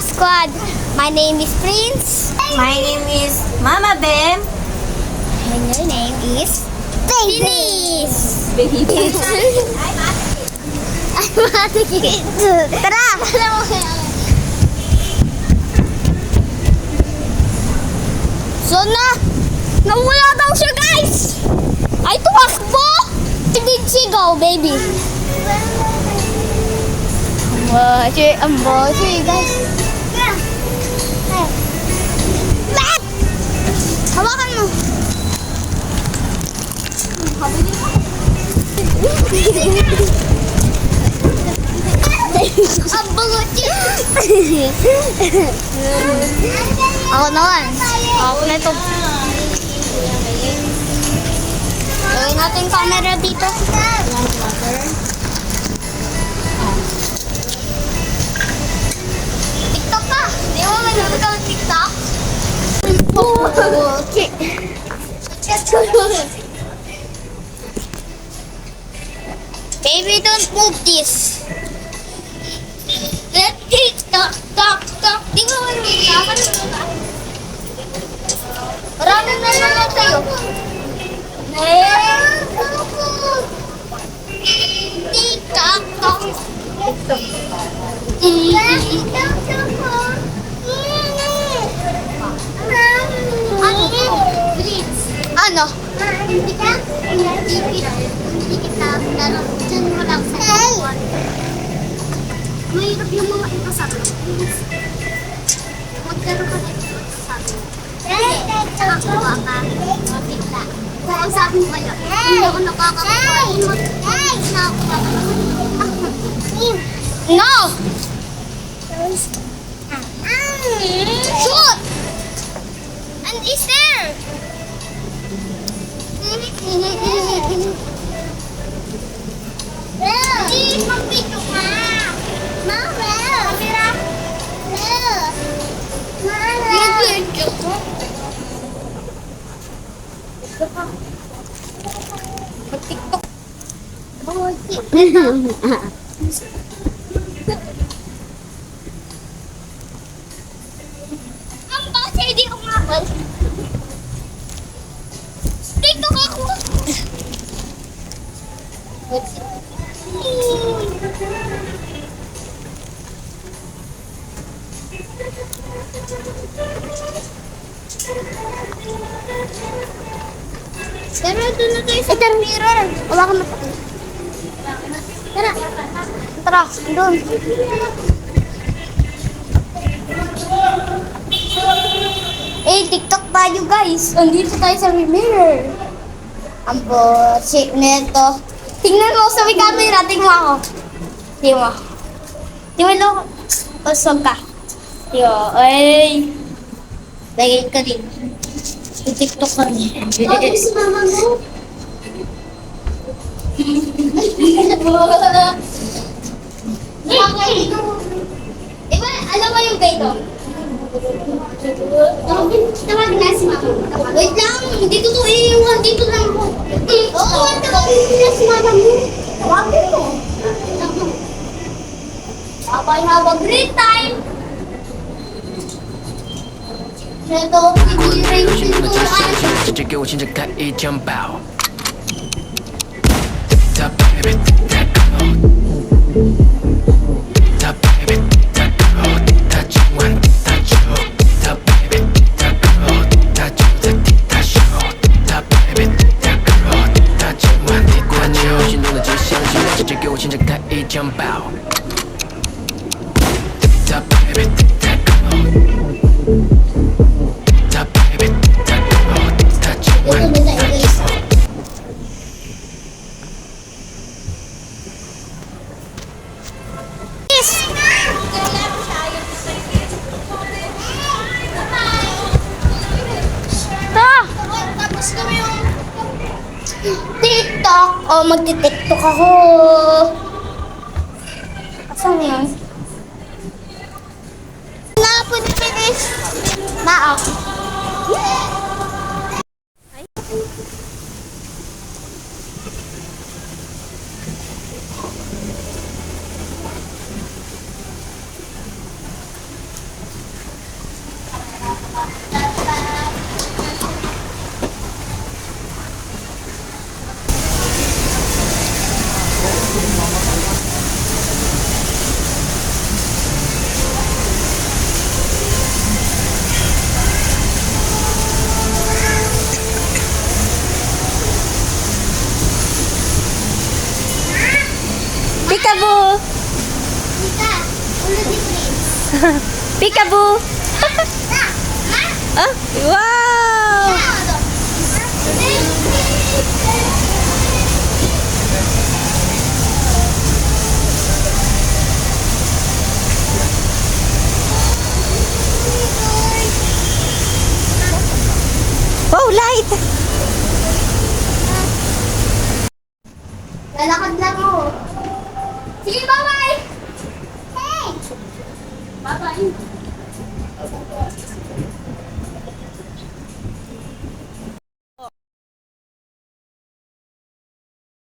Squad. My name is Prince. My name is Mama Bem. And your name is Denise. I'm Ate Kit. Tara! So na! Nawala daw siya, guys! Ay, tumakbo! Hindi sigaw, baby. Ang bossy, guys. Hawakan mo. Ang bossy. Ako naman. Ako na ito. Gawin natin camera dito. TikTok pa! Di mo manood ka ng TikTok? Okay. Baby, don't move this. Let TikTok, Di mo manood ka? Marami na naman sa'yo. TikTok. Ano? Hindi kita laro. Diyan mo lang sa iPhone. Mahirap yung mga ito sa akin. Maglaro ka dito sa akin. Tsaka kuha ka. Makita. Kung sabi mo kayo, hindi ako nakakakuha. No! Shoot! And is there? Please, mag-video ka. Mama! Camera? Mag-video ko. Mag-tiktok. Ang bakit hindi ako makapal? TikTok ako! Tara, doon na tayo sa mirror. Hawakan mo pa. Tara. Tara, doon. TikTok tayo, guys. Andito tayo sa mirror. Ang bossy neto. Tingnan mo sa may camera. Tingnan mo ako. Tingnan mo. Tingnan mo. Usog ka. Tingnan mo. Ay. Lagay ka din. TikTok ka rin. Okay, si mama mo. Diba, alam mo yung gaito? Tawagin na si mama. Wait lang, hindi totoo yung dito lang po. Oo, tawagin na si mama mo. Tawagin mo. Have a great time. Ito, inspiration ko lang. 直接给我亲着开一枪爆。Top baby, that girl. Top baby, that girl. 他今晚他就 Top baby, that girl. 他就在替他秀。Top baby, that girl. 他今晚踢他球，心动的就像气球，直接给我亲着开一枪爆。Top baby, that girl. Top baby, that girl. 他今晚他就。TikTok! O, magti-TikTok ako. Asan yan? Na po na finish. Na, Peekaboo! Tita, ulo di please. Peekaboo! Ah, wow! Wow, light! Lalakad lang ako. Sige, bye-bye! Hey! Bye-bye.